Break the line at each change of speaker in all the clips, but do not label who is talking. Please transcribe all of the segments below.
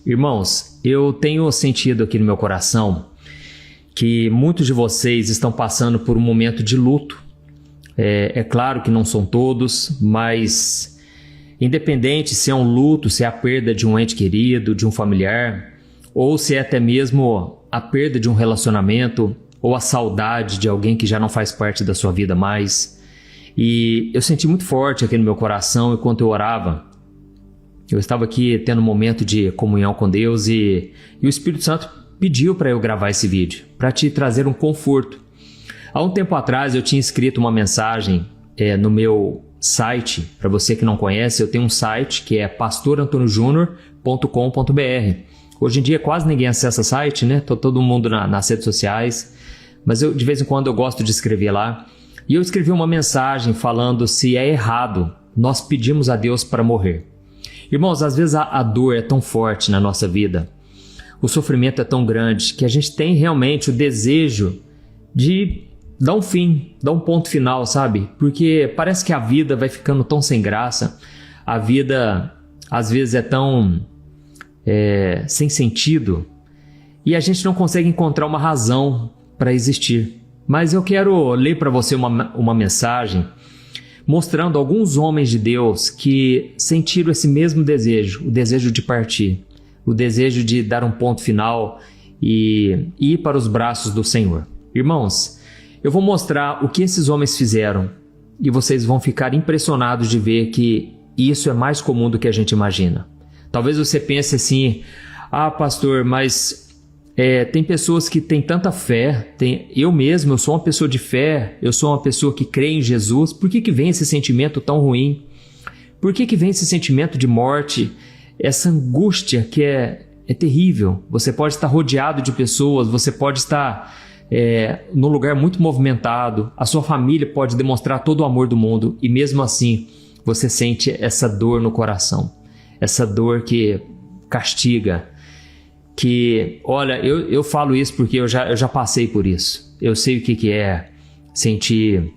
Irmãos, eu tenho sentido aqui no meu coração que muitos de vocês estão passando por um momento de luto. É claro que não são todos, mas independente se é um luto, se é a perda de um ente querido, de um familiar, ou se é até mesmo a perda de um relacionamento, ou a saudade de alguém que já não faz parte da sua vida mais. E eu senti muito forte aqui no meu coração enquanto eu orava. Eu estava aqui tendo um momento de comunhão com Deus e o Espírito Santo pediu para eu gravar esse vídeo, para te trazer um conforto. Há um tempo atrás eu tinha escrito uma mensagem no meu site. Para você que não conhece, eu tenho um site que é pastorantonijunior.com.br. Hoje em dia quase ninguém acessa o site, né? Todo mundo nas redes sociais, mas de vez em quando eu gosto de escrever lá. E eu escrevi uma mensagem falando se é errado nós pedimos a Deus para morrer. Irmãos, às vezes a dor é tão forte na nossa vida, o sofrimento é tão grande, que a gente tem realmente o desejo de dar um fim, dar um ponto final, sabe? Porque parece que a vida vai ficando tão sem graça, a vida às vezes é tão sem sentido, e a gente não consegue encontrar uma razão para existir. Mas eu quero ler para você uma mensagem mostrando alguns homens de Deus que sentiram esse mesmo desejo, o desejo de partir, o desejo de dar um ponto final e ir para os braços do Senhor. Irmãos, eu vou mostrar o que esses homens fizeram e vocês vão ficar impressionados de ver que isso é mais comum do que a gente imagina. Talvez você pense assim, pastor, mas tem pessoas que têm tanta fé, eu sou uma pessoa de fé, eu sou uma pessoa que crê em Jesus, por que vem esse sentimento tão ruim? Por que vem esse sentimento de morte, essa angústia que é terrível? Você pode estar rodeado de pessoas, você pode estar num lugar muito movimentado, a sua família pode demonstrar todo o amor do mundo e mesmo assim você sente essa dor no coração, essa dor que castiga. Que, olha, eu falo isso porque eu já passei por isso. Eu sei o que é sentir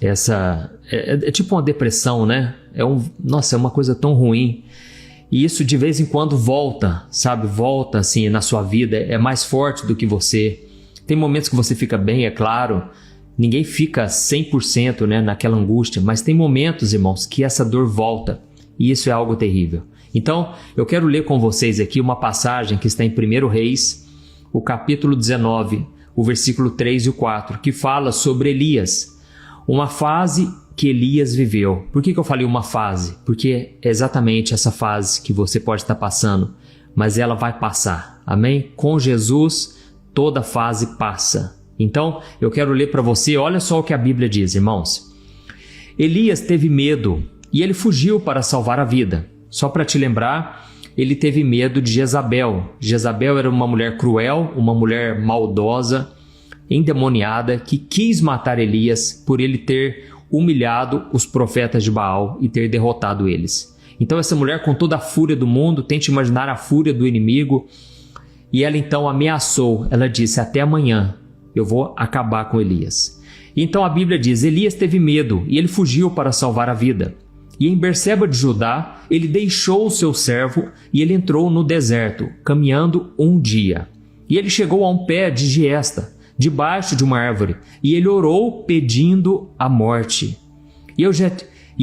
essa... É tipo uma depressão, né? Nossa, é uma coisa tão ruim. E isso de vez em quando volta, sabe? Volta assim na sua vida, é mais forte do que você. Tem momentos que você fica bem, é claro. Ninguém fica 100%, né, naquela angústia. Mas tem momentos, irmãos, que essa dor volta. E isso é algo terrível. Então, eu quero ler com vocês aqui uma passagem que está em 1 Reis, o capítulo 19, o versículo 3 e o 4, que fala sobre Elias, uma fase que Elias viveu. Por que eu falei uma fase? Porque é exatamente essa fase que você pode estar passando, mas ela vai passar, amém? Com Jesus, toda fase passa. Então, eu quero ler para você, olha só o que a Bíblia diz, irmãos. Elias teve medo e ele fugiu para salvar a vida. Só para te lembrar, ele teve medo de Jezabel. Jezabel era uma mulher cruel, uma mulher maldosa, endemoniada, que quis matar Elias por ele ter humilhado os profetas de Baal e ter derrotado eles. Então essa mulher, com toda a fúria do mundo, tente imaginar a fúria do inimigo, e ela então ameaçou, ela disse, até amanhã eu vou acabar com Elias. Então a Bíblia diz, Elias teve medo e ele fugiu para salvar a vida. E em Berseba de Judá, ele deixou o seu servo e ele entrou no deserto, caminhando um dia. E ele chegou a um pé de giesta, debaixo de uma árvore, e ele orou pedindo a morte. E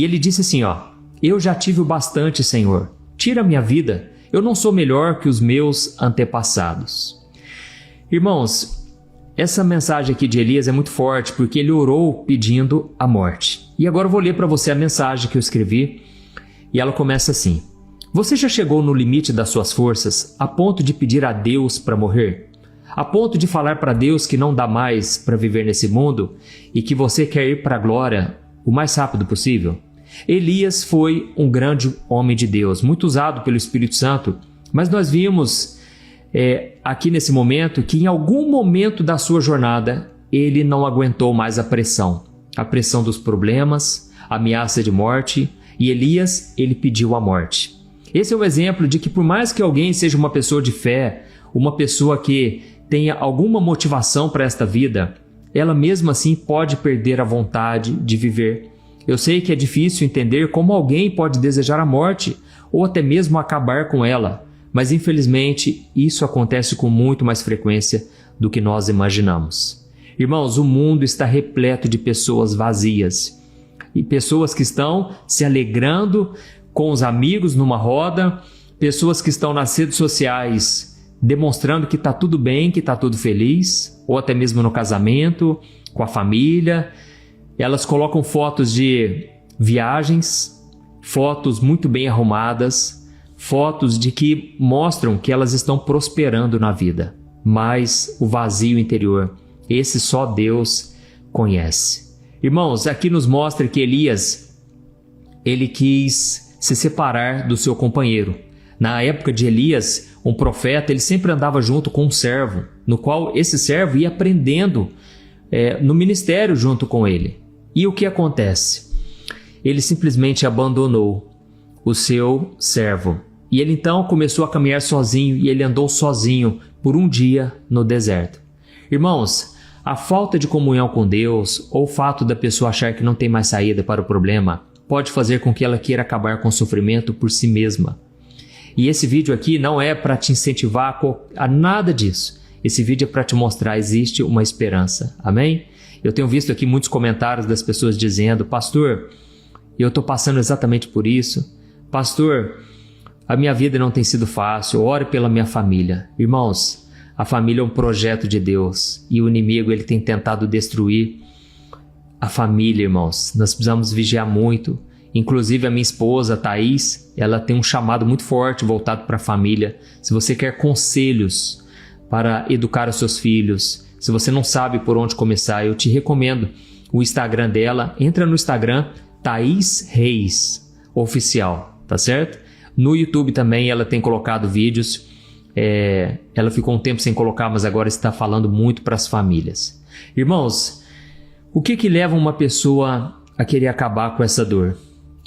ele disse assim, eu já tive o bastante, Senhor, tira minha vida, eu não sou melhor que os meus antepassados. Irmãos, essa mensagem aqui de Elias é muito forte porque ele orou pedindo a morte. E agora eu vou ler para você a mensagem que eu escrevi e ela começa assim. Você já chegou no limite das suas forças a ponto de pedir a Deus para morrer? A ponto de falar para Deus que não dá mais para viver nesse mundo e que você quer ir para a glória o mais rápido possível? Elias foi um grande homem de Deus, muito usado pelo Espírito Santo, mas nós vimos aqui nesse momento que em algum momento da sua jornada ele não aguentou mais a pressão dos problemas, a ameaça de morte, e Elias, ele pediu a morte. Esse é o exemplo de que por mais que alguém seja uma pessoa de fé, uma pessoa que tenha alguma motivação para esta vida, ela mesmo assim pode perder a vontade de viver. Eu sei que é difícil entender como alguém pode desejar a morte ou até mesmo acabar com ela, Mas infelizmente isso acontece com muito mais frequência do que nós imaginamos. Irmãos, o mundo está repleto de pessoas vazias e pessoas que estão se alegrando com os amigos numa roda, pessoas que estão nas redes sociais demonstrando que está tudo bem, que está tudo feliz, ou até mesmo no casamento, com a família. Elas colocam fotos de viagens, fotos muito bem arrumadas, fotos de que mostram que elas estão prosperando na vida. Mas o vazio interior, esse só Deus conhece. Irmãos, aqui nos mostra que Elias, ele quis se separar do seu companheiro. Na época de Elias, um profeta, ele sempre andava junto com um servo, no qual esse servo ia aprendendo no ministério junto com ele. E o que acontece? Ele simplesmente abandonou o seu servo. E ele então começou a caminhar sozinho e ele andou sozinho por um dia no deserto. Irmãos, a falta de comunhão com Deus ou o fato da pessoa achar que não tem mais saída para o problema pode fazer com que ela queira acabar com o sofrimento por si mesma. E esse vídeo aqui não é para te incentivar a nada disso. Esse vídeo é para te mostrar que existe uma esperança. Amém? Eu tenho visto aqui muitos comentários das pessoas dizendo: pastor, eu estou passando exatamente por isso. Pastor, a minha vida não tem sido fácil. Ore pela minha família. Irmãos, a família é um projeto de Deus e o inimigo ele tem tentado destruir a família, irmãos. Nós precisamos vigiar muito. Inclusive a minha esposa, Thaís, ela tem um chamado muito forte voltado para a família. Se você quer conselhos para educar os seus filhos, se você não sabe por onde começar, eu te recomendo o Instagram dela. Entra no Instagram, Thaís Reis Oficial, tá certo? No YouTube também ela tem colocado vídeos. Ela ficou um tempo sem colocar, mas agora está falando muito para as famílias. Irmãos, o que leva uma pessoa a querer acabar com essa dor?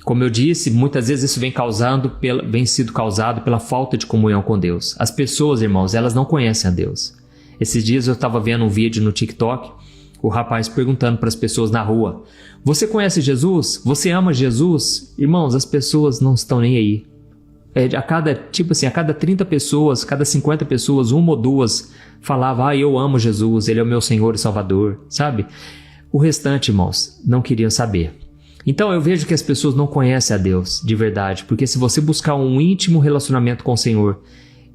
Como eu disse, muitas vezes isso vem sido causado pela falta de comunhão com Deus. As pessoas, irmãos, elas não conhecem a Deus. Esses dias eu estava vendo um vídeo no TikTok, o rapaz perguntando para as pessoas na rua: você conhece Jesus? Você ama Jesus? Irmãos, as pessoas não estão nem aí. A cada 30 pessoas, cada 50 pessoas, uma ou duas falava: eu amo Jesus, Ele é o meu Senhor e Salvador, sabe? O restante, irmãos, não queriam saber. Então eu vejo que as pessoas não conhecem a Deus de verdade, porque se você buscar um íntimo relacionamento com o Senhor,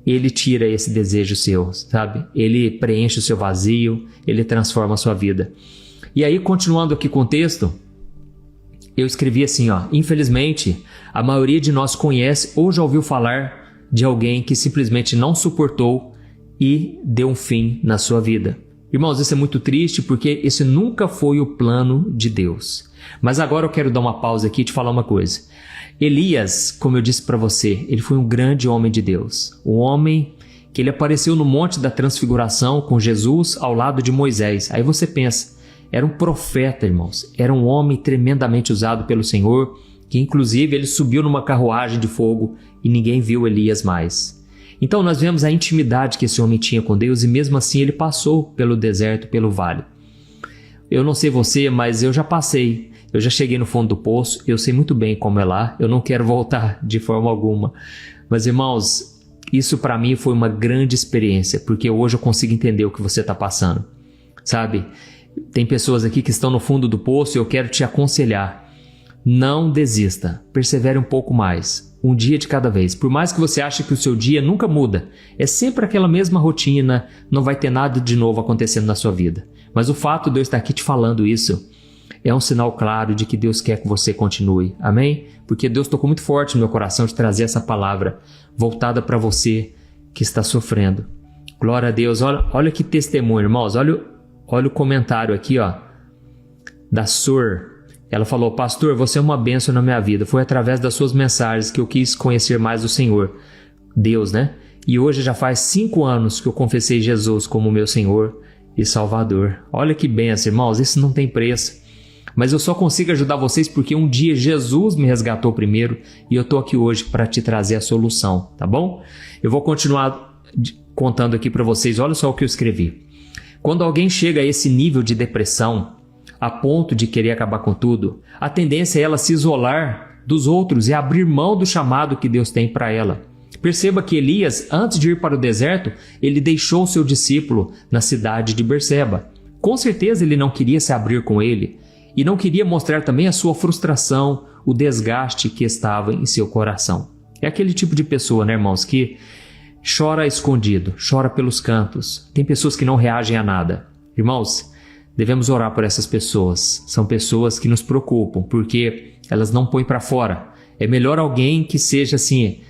Ele tira esse desejo seu, sabe? Ele preenche o seu vazio, Ele transforma a sua vida. E aí, continuando aqui com o texto, eu escrevi assim, infelizmente, a maioria de nós conhece ou já ouviu falar de alguém que simplesmente não suportou e deu um fim na sua vida. Irmãos, isso é muito triste porque esse nunca foi o plano de Deus. Mas agora eu quero dar uma pausa aqui e te falar uma coisa. Elias, como eu disse para você, ele foi um grande homem de Deus. Um homem que ele apareceu no Monte da Transfiguração com Jesus ao lado de Moisés. Aí você pensa, era um profeta, irmãos. Era um homem tremendamente usado pelo Senhor, que inclusive ele subiu numa carruagem de fogo e ninguém viu Elias mais. Então nós vemos a intimidade que esse homem tinha com Deus e mesmo assim ele passou pelo deserto, pelo vale. Eu não sei você, mas eu já passei. Eu já cheguei no fundo do poço, eu sei muito bem como é lá, eu não quero voltar de forma alguma. Mas irmãos, isso para mim foi uma grande experiência, porque hoje eu consigo entender o que você está passando. Sabe, tem pessoas aqui que estão no fundo do poço e eu quero te aconselhar. Não desista, persevere um pouco mais, um dia de cada vez. Por mais que você ache que o seu dia nunca muda, é sempre aquela mesma rotina, não vai ter nada de novo acontecendo na sua vida. Mas o fato de eu estar aqui te falando isso é um sinal claro de que Deus quer que você continue. Amém? Porque Deus tocou muito forte no meu coração de trazer essa palavra voltada para você que está sofrendo. Glória a Deus. Olha que testemunho, irmãos. Olha o comentário aqui, da Sur. Ela falou: pastor, você é uma bênção na minha vida. Foi através das suas mensagens que eu quis conhecer mais o Senhor. Deus, né? E hoje já faz 5 anos que eu confessei Jesus como meu Senhor e Salvador. Olha que bênção, irmãos. Isso não tem preço. Mas eu só consigo ajudar vocês porque um dia Jesus me resgatou primeiro e eu estou aqui hoje para te trazer a solução, tá bom? Eu vou continuar contando aqui para vocês, olha só o que eu escrevi. Quando alguém chega a esse nível de depressão, a ponto de querer acabar com tudo, a tendência é ela se isolar dos outros e abrir mão do chamado que Deus tem para ela. Perceba que Elias, antes de ir para o deserto, ele deixou o seu discípulo na cidade de Berseba. Com certeza ele não queria se abrir com ele e não queria mostrar também a sua frustração, o desgaste que estava em seu coração. É aquele tipo de pessoa, né, irmãos, que chora escondido, chora pelos cantos. Tem pessoas que não reagem a nada. Irmãos, devemos orar por essas pessoas. São pessoas que nos preocupam, porque elas não põem para fora. É melhor alguém que seja assim,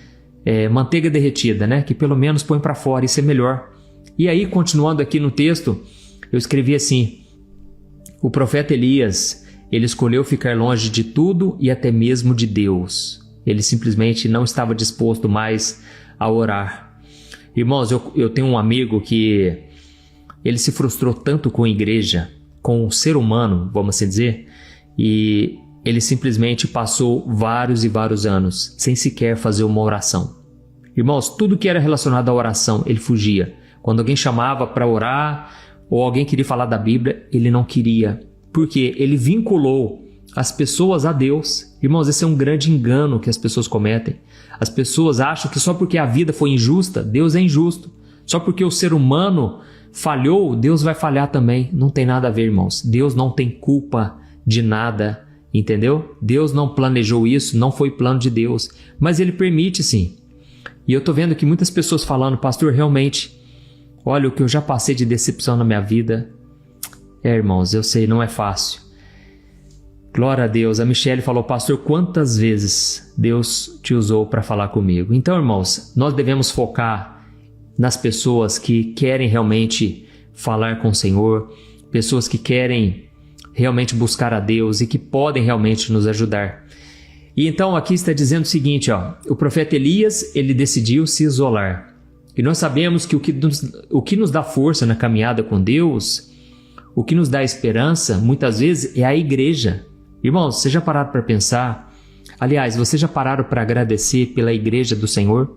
manteiga derretida, né? Que pelo menos põe para fora, isso é melhor. E aí, continuando aqui no texto, eu escrevi assim: o profeta Elias, ele escolheu ficar longe de tudo e até mesmo de Deus. Ele simplesmente não estava disposto mais a orar. Irmãos, eu tenho um amigo que ele se frustrou tanto com a igreja, com o ser humano, vamos assim dizer, e ele simplesmente passou vários e vários anos sem sequer fazer uma oração. Irmãos, tudo que era relacionado à oração, ele fugia. Quando alguém chamava para orar ou alguém queria falar da Bíblia, ele não queria. Porque ele vinculou as pessoas a Deus. Irmãos, esse é um grande engano que as pessoas cometem. As pessoas acham que só porque a vida foi injusta, Deus é injusto. Só porque o ser humano falhou, Deus vai falhar também. Não tem nada a ver, irmãos. Deus não tem culpa de nada. Entendeu? Deus não planejou isso, não foi plano de Deus, mas Ele permite sim. E eu tô vendo que muitas pessoas falando: pastor, realmente, olha o que eu já passei de decepção na minha vida. Irmãos, eu sei, não é fácil. Glória a Deus. A Michelle falou: pastor, quantas vezes Deus te usou para falar comigo? Então, irmãos, nós devemos focar nas pessoas que querem realmente falar com o Senhor, pessoas que querem realmente buscar a Deus e que podem realmente nos ajudar. E então aqui está dizendo o seguinte, o profeta Elias, ele decidiu se isolar. E nós sabemos que o que nos dá força na caminhada com Deus, o que nos dá esperança, muitas vezes é a igreja. Irmãos, vocês já pararam para pensar? Aliás, vocês já pararam para agradecer pela igreja do Senhor?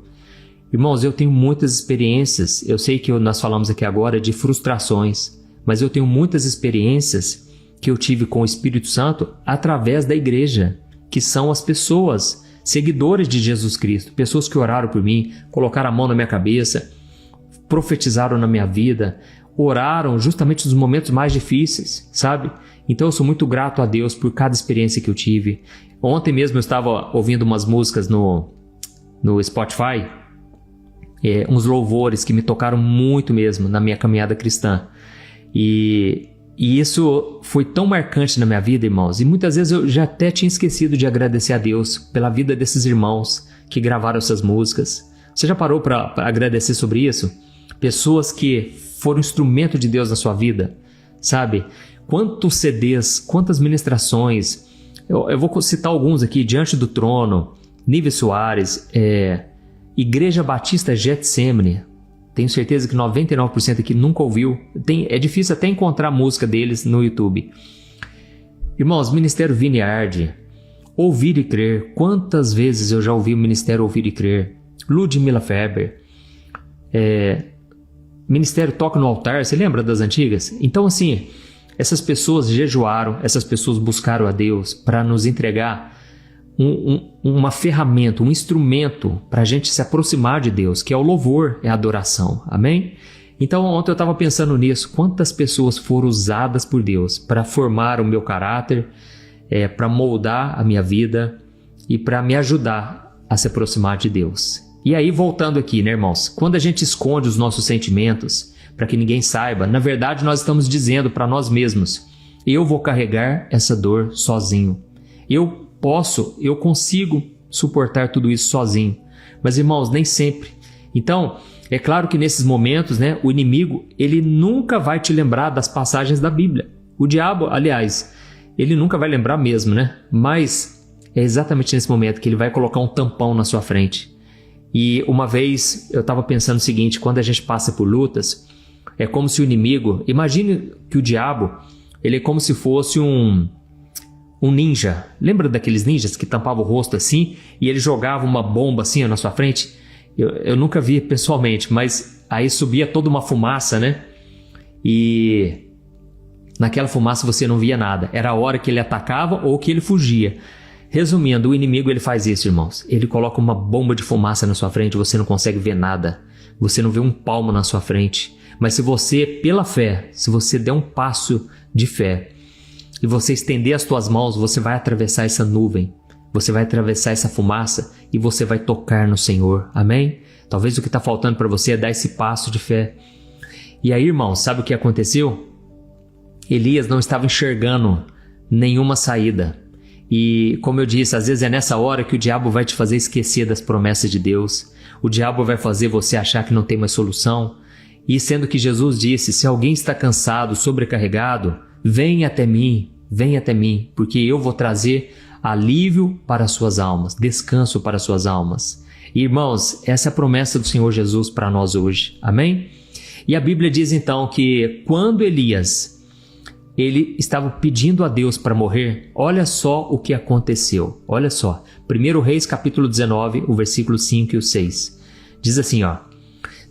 Irmãos, eu tenho muitas experiências. Eu sei que nós falamos aqui agora de frustrações, mas eu tenho muitas experiências que eu tive com o Espírito Santo através da igreja, que são as pessoas, seguidores de Jesus Cristo, pessoas que oraram por mim, colocaram a mão na minha cabeça, profetizaram na minha vida, oraram justamente nos momentos mais difíceis, sabe? Então eu sou muito grato a Deus por cada experiência que eu tive. Ontem mesmo eu estava ouvindo umas músicas no Spotify, uns louvores que me tocaram muito mesmo na minha caminhada cristã. E isso foi tão marcante na minha vida, irmãos. E muitas vezes eu já até tinha esquecido de agradecer a Deus pela vida desses irmãos que gravaram essas músicas. Você já parou para agradecer sobre isso? Pessoas que foram instrumento de Deus na sua vida, sabe? Quantos CDs, quantas ministrações. Eu vou citar alguns aqui: Diante do Trono, Nive Soares, Igreja Batista Getsemane. Tenho certeza que 99% aqui nunca ouviu. É difícil até encontrar música deles no YouTube. Irmãos, Ministério Vineyard, Ouvir e Crer. Quantas vezes eu já ouvi o Ministério Ouvir e Crer? Ludmila Feber. Ministério Toca no Altar. Você lembra das antigas? Então, assim, essas pessoas jejuaram, essas pessoas buscaram a Deus para nos entregar uma ferramenta, um instrumento para a gente se aproximar de Deus, que é o louvor, é a adoração. Amém? Então ontem eu estava pensando nisso. Quantas pessoas foram usadas por Deus para formar o meu caráter, para moldar a minha vida e para me ajudar a se aproximar de Deus. E aí, voltando aqui, né, irmãos? Quando a gente esconde os nossos sentimentos para que ninguém saiba, na verdade nós estamos dizendo para nós mesmos: eu vou carregar essa dor sozinho. Eu consigo suportar tudo isso sozinho. Mas, irmãos, nem sempre. Então, é claro que nesses momentos, né, o inimigo, ele nunca vai te lembrar das passagens da Bíblia. O diabo, aliás, ele nunca vai lembrar mesmo, né? Mas é exatamente nesse momento que ele vai colocar um tampão na sua frente. E uma vez eu estava pensando o seguinte: quando a gente passa por lutas, é como se o inimigo... Imagine que o diabo, ele é como se fosse um ninja. Lembra daqueles ninjas que tampavam o rosto assim e ele jogava uma bomba assim na sua frente? Eu nunca vi pessoalmente, mas aí subia toda uma fumaça, né? E naquela fumaça você não via nada. Era a hora que ele atacava ou que ele fugia. Resumindo, o inimigo ele faz isso, irmãos. Ele coloca uma bomba de fumaça na sua frente, você não consegue ver nada. Você não vê um palmo na sua frente. Mas se você, pela fé, se você der um passo de fé e você estender as tuas mãos, você vai atravessar essa nuvem. Você vai atravessar essa fumaça e você vai tocar no Senhor. Amém? Talvez o que está faltando para você é dar esse passo de fé. E aí, irmãos, sabe o que aconteceu? Elias não estava enxergando nenhuma saída. E, como eu disse, às vezes é nessa hora que o diabo vai te fazer esquecer das promessas de Deus. O diabo vai fazer você achar que não tem mais solução. E sendo que Jesus disse, se alguém está cansado, sobrecarregado, venha até mim, porque eu vou trazer alívio para as suas almas, descanso para as suas almas. E, irmãos, essa é a promessa do Senhor Jesus para nós hoje. Amém? E a Bíblia diz então que quando Elias ele estava pedindo a Deus para morrer, olha só o que aconteceu. Olha só, 1 Reis capítulo 19, o versículo 5 e o 6. Diz assim, ó.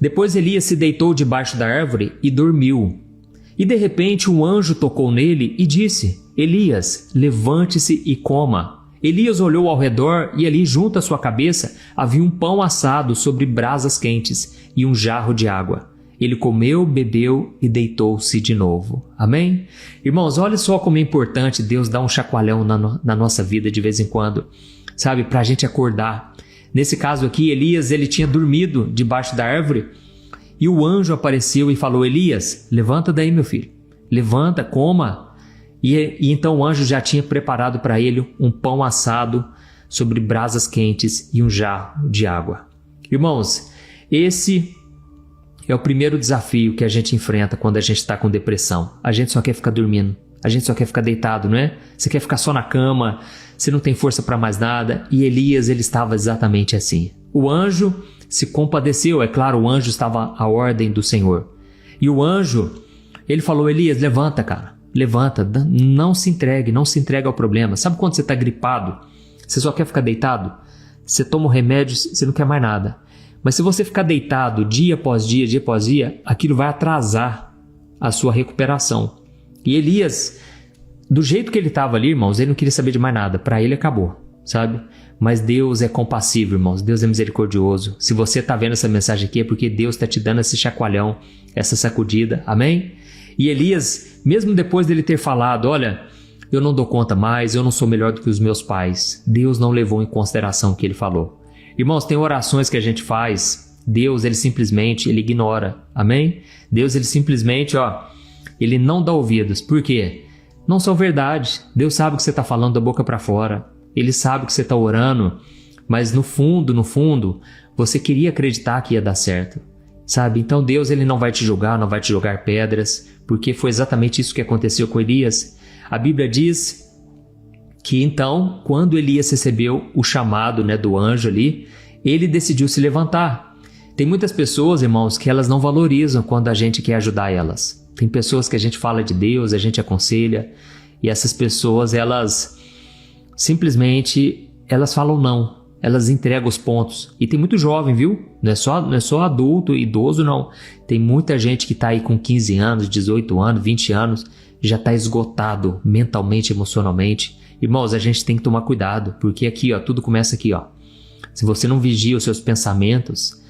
Depois Elias se deitou debaixo da árvore e dormiu. E de repente um anjo tocou nele e disse, Elias, levante-se e coma. Elias olhou ao redor e ali junto à sua cabeça havia um pão assado sobre brasas quentes e um jarro de água. Ele comeu, bebeu e deitou-se de novo. Amém? Irmãos, olha só como é importante Deus dar um chacoalhão na nossa vida de vez em quando, sabe? Para a gente acordar. Nesse caso aqui, Elias ele tinha dormido debaixo da árvore e o anjo apareceu e falou, Elias, levanta daí, meu filho. Levanta, coma. E então o anjo já tinha preparado para ele um pão assado sobre brasas quentes e um jarro de água. Irmãos, esse é o primeiro desafio que a gente enfrenta quando a gente está com depressão. A gente só quer ficar dormindo. A gente só quer ficar deitado, não é? Você quer ficar só na cama, você não tem força para mais nada. E Elias, ele estava exatamente assim. O anjo se compadeceu, é claro, o anjo estava à ordem do Senhor. E o anjo, ele falou, Elias, levanta, cara. Levanta, não se entregue ao problema. Sabe quando você está gripado? Você só quer ficar deitado? Você toma o remédio, você não quer mais nada. Mas se você ficar deitado dia após dia, aquilo vai atrasar a sua recuperação. E Elias, do jeito que ele estava ali, irmãos, ele não queria saber de mais nada. Para ele acabou, sabe? Mas Deus é compassivo, irmãos. Deus é misericordioso. Se você está vendo essa mensagem aqui é porque Deus está te dando esse chacoalhão, essa sacudida. Amém? E Elias, mesmo depois dele ter falado, olha, eu não dou conta mais, eu não sou melhor do que os meus pais. Deus não levou em consideração o que ele falou. Irmãos, tem orações que a gente faz, Deus, ele simplesmente, ele ignora, amém? Deus, ele simplesmente, ele não dá ouvidos. Por quê? Não são verdade. Deus sabe o que você está falando da boca para fora. Ele sabe que você está orando, mas no fundo, você queria acreditar que ia dar certo, sabe? Então Deus, ele não vai te julgar, não vai te jogar pedras, porque foi exatamente isso que aconteceu com Elias. A Bíblia diz que então, quando Elias recebeu o chamado, do anjo ali, ele decidiu se levantar. Tem muitas pessoas, irmãos, que elas não valorizam quando a gente quer ajudar elas. Tem pessoas que a gente fala de Deus, a gente aconselha, e essas pessoas, elas simplesmente, elas falam não, elas entregam os pontos. E tem muito jovem, viu? Não é só adulto, idoso, não. Tem muita gente que está aí com 15 anos, 18 anos, 20 anos, já está esgotado mentalmente, emocionalmente. Irmãos, a gente tem que tomar cuidado, porque aqui, tudo começa aqui, Se você não vigia os seus pensamentos,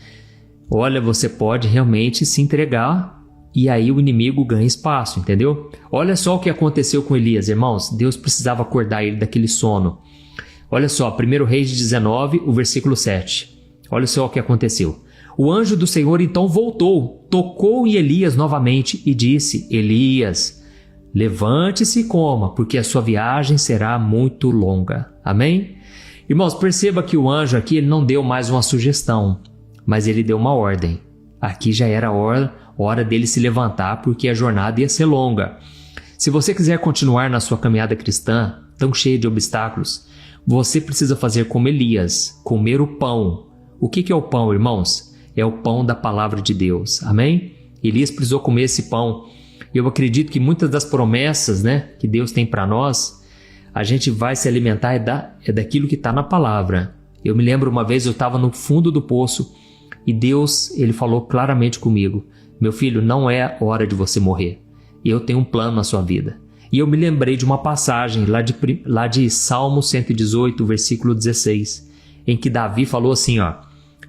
olha, você pode realmente se entregar e aí o inimigo ganha espaço, entendeu? Olha só o que aconteceu com Elias, irmãos. Deus precisava acordar ele daquele sono. Olha só, 1 Reis 19, o versículo 7. Olha só o que aconteceu. O anjo do Senhor então voltou, tocou em Elias novamente e disse, Elias, levante-se e coma, porque a sua viagem será muito longa. Amém? Irmãos, perceba que o anjo aqui ele não deu mais uma sugestão, mas ele deu uma ordem. Aqui já era hora dele se levantar, porque a jornada ia ser longa. Se você quiser continuar na sua caminhada cristã, tão cheia de obstáculos, você precisa fazer como Elias, comer o pão. O que é o pão, irmãos? É o pão da palavra de Deus. Amém? Elias precisou comer esse pão. Eu acredito que muitas das promessas, que Deus tem para nós, a gente vai se alimentar é daquilo que está na palavra. Eu me lembro uma vez, eu estava no fundo do poço e Deus, ele falou claramente comigo, meu filho, não é hora de você morrer. Eu tenho um plano na sua vida. E eu me lembrei de uma passagem lá de Salmo 118, versículo 16, em que Davi falou assim, ó: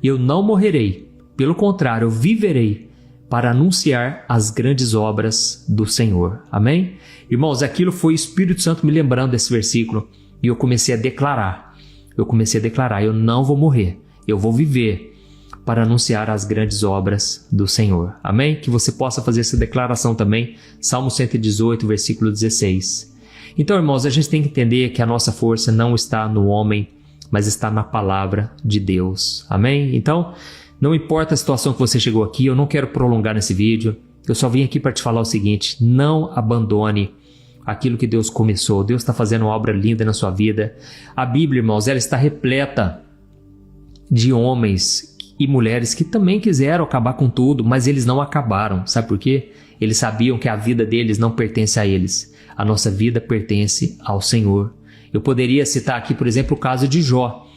eu não morrerei, pelo contrário, eu viverei para anunciar as grandes obras do Senhor. Amém? Irmãos, aquilo foi o Espírito Santo me lembrando desse versículo e eu comecei a declarar. Eu não vou morrer, eu vou viver para anunciar as grandes obras do Senhor. Amém? Que você possa fazer essa declaração também. Salmo 118, versículo 16. Então, irmãos, a gente tem que entender que a nossa força não está no homem, mas está na palavra de Deus. Amém? Então, não importa a situação que você chegou aqui, eu não quero prolongar nesse vídeo. Eu só vim aqui para te falar o seguinte: não abandone aquilo que Deus começou. Deus está fazendo uma obra linda na sua vida. A Bíblia, irmãos, ela está repleta de homens e mulheres que também quiseram acabar com tudo, mas eles não acabaram. Sabe por quê? Eles sabiam que a vida deles não pertence a eles. A nossa vida pertence ao Senhor. Eu poderia citar aqui, por exemplo, o caso de Jó.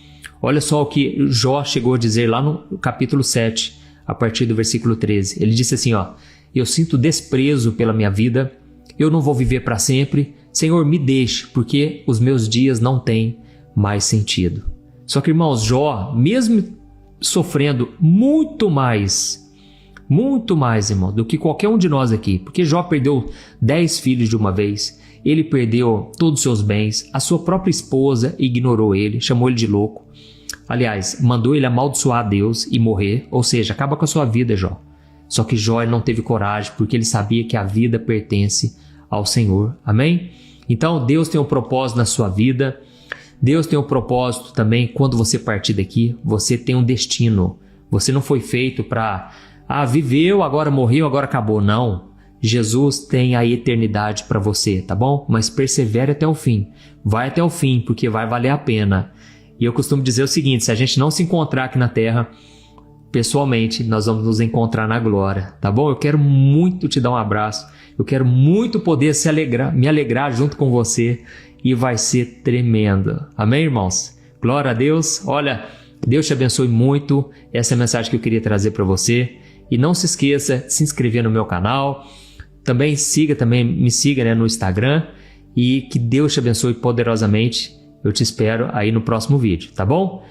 Olha só o que Jó chegou a dizer lá no capítulo 7, a partir do versículo 13. Ele disse assim, ó: eu sinto desprezo pela minha vida, eu não vou viver para sempre. Senhor, me deixe, porque os meus dias não têm mais sentido. Só que, irmãos, Jó, mesmo sofrendo muito mais, irmão, do que qualquer um de nós aqui, porque Jó perdeu 10 filhos de uma vez, ele perdeu todos os seus bens, a sua própria esposa ignorou ele, chamou ele de louco. Aliás, mandou ele amaldiçoar a Deus e morrer, ou seja, acaba com a sua vida, Jó. Só que Jó não teve coragem, porque ele sabia que a vida pertence ao Senhor. Amém? Então, Deus tem um propósito na sua vida. Deus tem um propósito também quando você partir daqui. Você tem um destino. Você não foi feito para, viveu, agora morreu, agora acabou. Não. Jesus tem a eternidade para você, tá bom? Mas persevere até o fim. Vai até o fim, porque vai valer a pena. E eu costumo dizer o seguinte: se a gente não se encontrar aqui na terra, pessoalmente, nós vamos nos encontrar na glória, tá bom? Eu quero muito te dar um abraço. Eu quero muito poder me alegrar junto com você. E vai ser tremendo. Amém, irmãos? Glória a Deus. Olha, Deus te abençoe muito. Essa é a mensagem que eu queria trazer para você. E não se esqueça de se inscrever no meu canal. Também me siga, né, no Instagram. E que Deus te abençoe poderosamente. Eu te espero aí no próximo vídeo, tá bom?